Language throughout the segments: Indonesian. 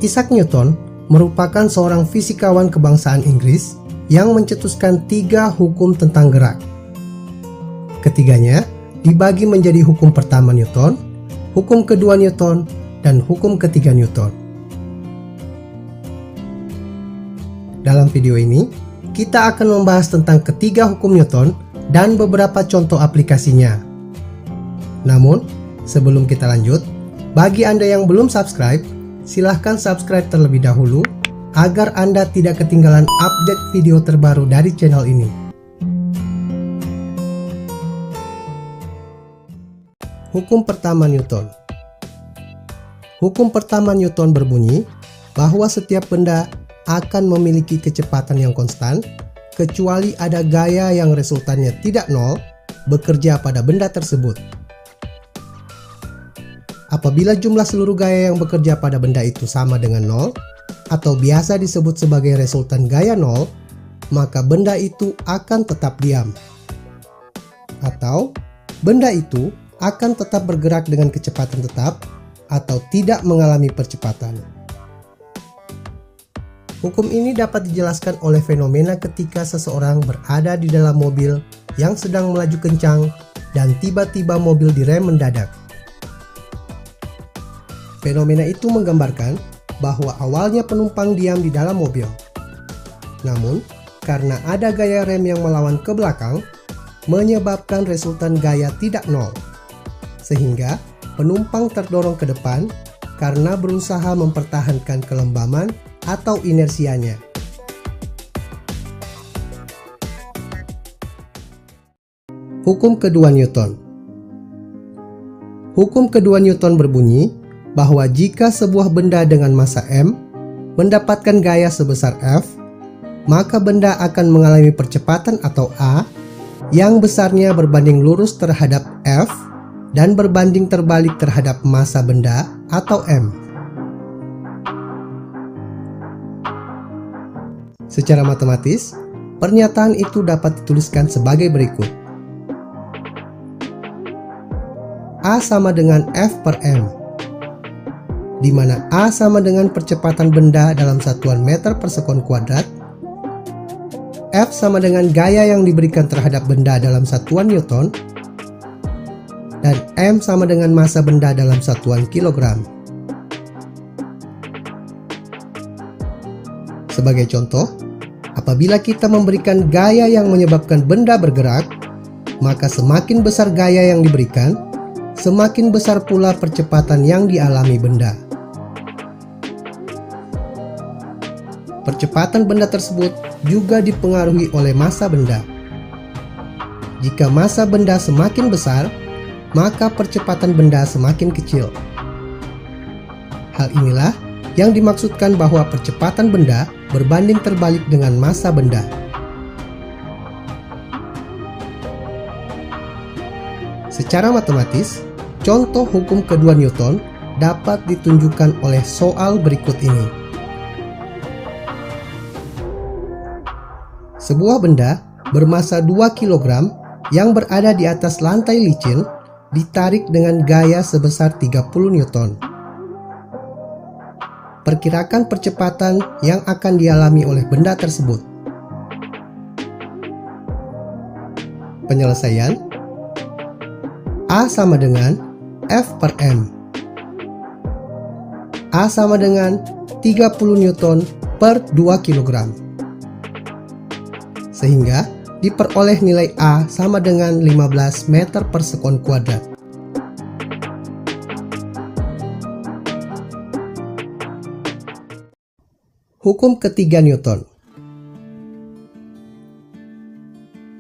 Isaac Newton merupakan seorang fisikawan kebangsaan Inggris yang mencetuskan 3 hukum tentang gerak. Ketiganya dibagi menjadi hukum pertama Newton, hukum kedua Newton, dan hukum ketiga Newton. Dalam video ini, kita akan membahas tentang ketiga hukum Newton dan beberapa contoh aplikasinya. Namun, sebelum kita lanjut, bagi Anda yang belum subscribe, silahkan subscribe terlebih dahulu agar Anda tidak ketinggalan update video terbaru dari channel ini. Hukum pertama Newton. Hukum pertama Newton berbunyi bahwa setiap benda akan memiliki kecepatan yang konstan kecuali ada gaya yang resultannya tidak nol bekerja pada benda tersebut. Apabila jumlah seluruh gaya yang bekerja pada benda itu sama dengan nol, atau biasa disebut sebagai resultan gaya nol, maka benda itu akan tetap diam. Atau, benda itu akan tetap bergerak dengan kecepatan tetap, atau tidak mengalami percepatan. Hukum ini dapat dijelaskan oleh fenomena ketika seseorang berada di dalam mobil yang sedang melaju kencang dan tiba-tiba mobil direm mendadak. Fenomena itu menggambarkan bahwa awalnya penumpang diam di dalam mobil. Namun, karena ada gaya rem yang melawan ke belakang, menyebabkan resultan gaya tidak nol. Sehingga, penumpang terdorong ke depan karena berusaha mempertahankan kelembaman atau inersianya. Hukum kedua Newton. Hukum kedua Newton berbunyi bahwa jika sebuah benda dengan massa m mendapatkan gaya sebesar F, maka benda akan mengalami percepatan atau A yang besarnya berbanding lurus terhadap F dan berbanding terbalik terhadap massa benda atau M. Secara matematis, pernyataan itu dapat dituliskan sebagai berikut. A sama dengan F per M, di mana A sama dengan percepatan benda dalam satuan meter per sekon kuadrat, F sama dengan gaya yang diberikan terhadap benda dalam satuan Newton, dan M sama dengan massa benda dalam satuan kilogram. Sebagai contoh, apabila kita memberikan gaya yang menyebabkan benda bergerak, maka semakin besar gaya yang diberikan, semakin besar pula percepatan yang dialami benda. Percepatan benda tersebut juga dipengaruhi oleh massa benda. Jika massa benda semakin besar, maka percepatan benda semakin kecil. Hal inilah yang dimaksudkan bahwa percepatan benda berbanding terbalik dengan massa benda. Secara matematis, contoh hukum kedua Newton dapat ditunjukkan oleh soal berikut ini. Sebuah benda bermassa 2 kg yang berada di atas lantai licin ditarik dengan gaya sebesar 30 Newton. Perkirakan percepatan yang akan dialami oleh benda tersebut. Penyelesaian: A sama dengan F per M. A sama dengan 30 Newton per 2 kg. Sehingga diperoleh nilai A sama dengan 15 meter per sekon kuadrat. Hukum ketiga Newton.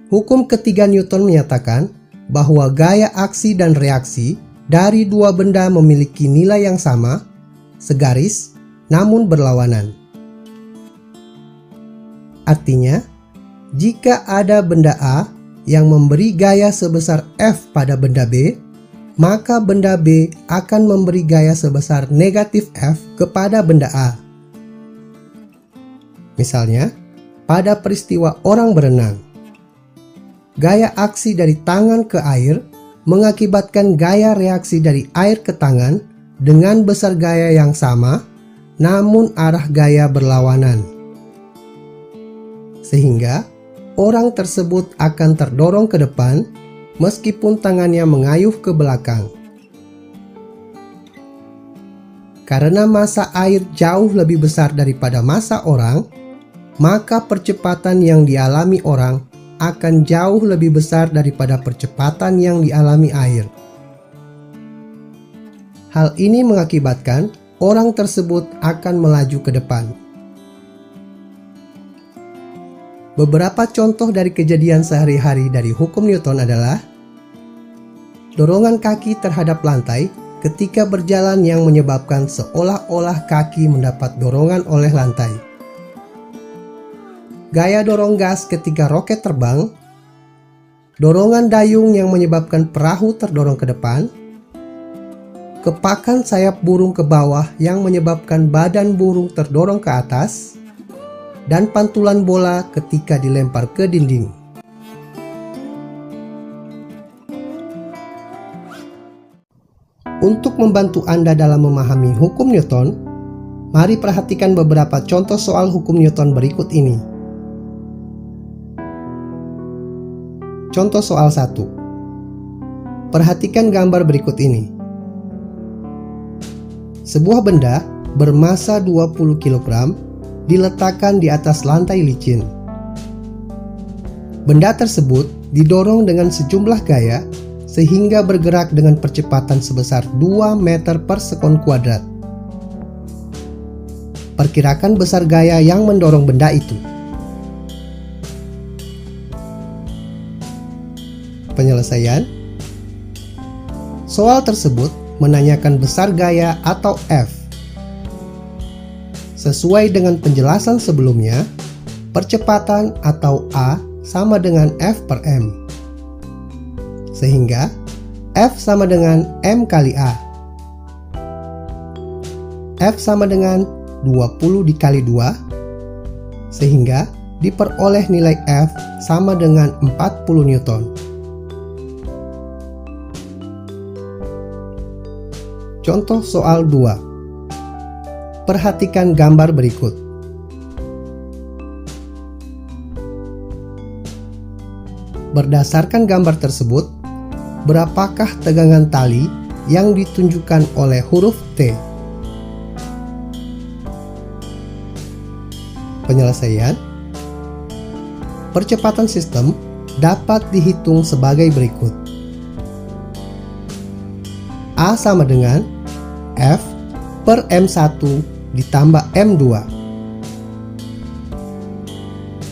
Hukum ketiga Newton menyatakan bahwa gaya aksi dan reaksi dari dua benda memiliki nilai yang sama, segaris, namun berlawanan. Artinya, jika ada benda A yang memberi gaya sebesar F pada benda B, maka benda B akan memberi gaya sebesar negatif F kepada benda A. Misalnya, pada peristiwa orang berenang, gaya aksi dari tangan ke air mengakibatkan gaya reaksi dari air ke tangan dengan besar gaya yang sama namun arah gaya berlawanan. Sehingga orang tersebut akan terdorong ke depan meskipun tangannya mengayuh ke belakang. Karena massa air jauh lebih besar daripada massa orang, maka percepatan yang dialami orang akan jauh lebih besar daripada percepatan yang dialami air. Hal ini mengakibatkan orang tersebut akan melaju ke depan. Beberapa contoh dari kejadian sehari-hari dari hukum Newton adalah dorongan kaki terhadap lantai ketika berjalan yang menyebabkan seolah-olah kaki mendapat dorongan oleh lantai. Gaya dorong gas ketika roket terbang, dorongan dayung yang menyebabkan perahu terdorong ke depan, kepakan sayap burung ke bawah yang menyebabkan badan burung terdorong ke atas, dan pantulan bola ketika dilempar ke dinding. Untuk membantu Anda dalam memahami hukum Newton, mari perhatikan beberapa contoh soal hukum Newton berikut ini. Contoh soal 1. Perhatikan gambar berikut ini. Sebuah benda bermassa 20 kg diletakkan di atas lantai licin. Benda tersebut didorong dengan sejumlah gaya sehingga bergerak dengan percepatan sebesar 2 meter per sekon kuadrat. Perkirakan besar gaya yang mendorong benda itu. Penyelesaian. Soal tersebut menanyakan besar gaya atau F. Sesuai dengan penjelasan sebelumnya, percepatan atau A sama dengan F per M. Sehingga F sama dengan M kali A. F sama dengan 20 dikali 2, sehingga diperoleh nilai F sama dengan 40 Newton. Contoh soal 2. Perhatikan gambar berikut. Berdasarkan gambar tersebut, berapakah tegangan tali yang ditunjukkan oleh huruf T? Penyelesaian. Percepatan sistem dapat dihitung sebagai berikut. A sama dengan F per M1 ditambah M2.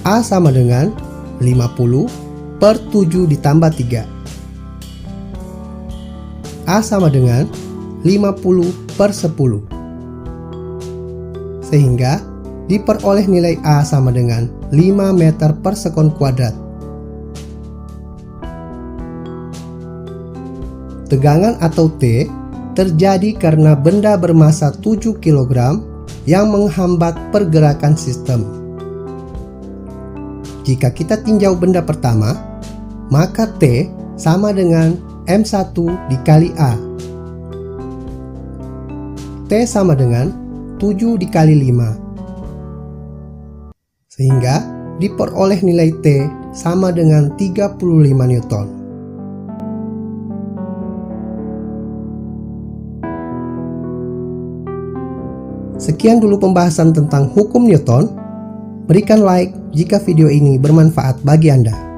A sama dengan 50 per 7 ditambah 3. A sama dengan 50 per 10. Sehingga diperoleh nilai A sama dengan 5 meter per sekon kuadrat. Tegangan atau T terjadi karena benda bermassa 7 kg yang menghambat pergerakan sistem. Jika kita tinjau benda pertama, maka T sama dengan M1 dikali A. T sama dengan 7 dikali 5. Sehingga diperoleh nilai T sama dengan 35 Newton. Sekian dulu pembahasan tentang hukum Newton. Berikan like jika video ini bermanfaat bagi Anda.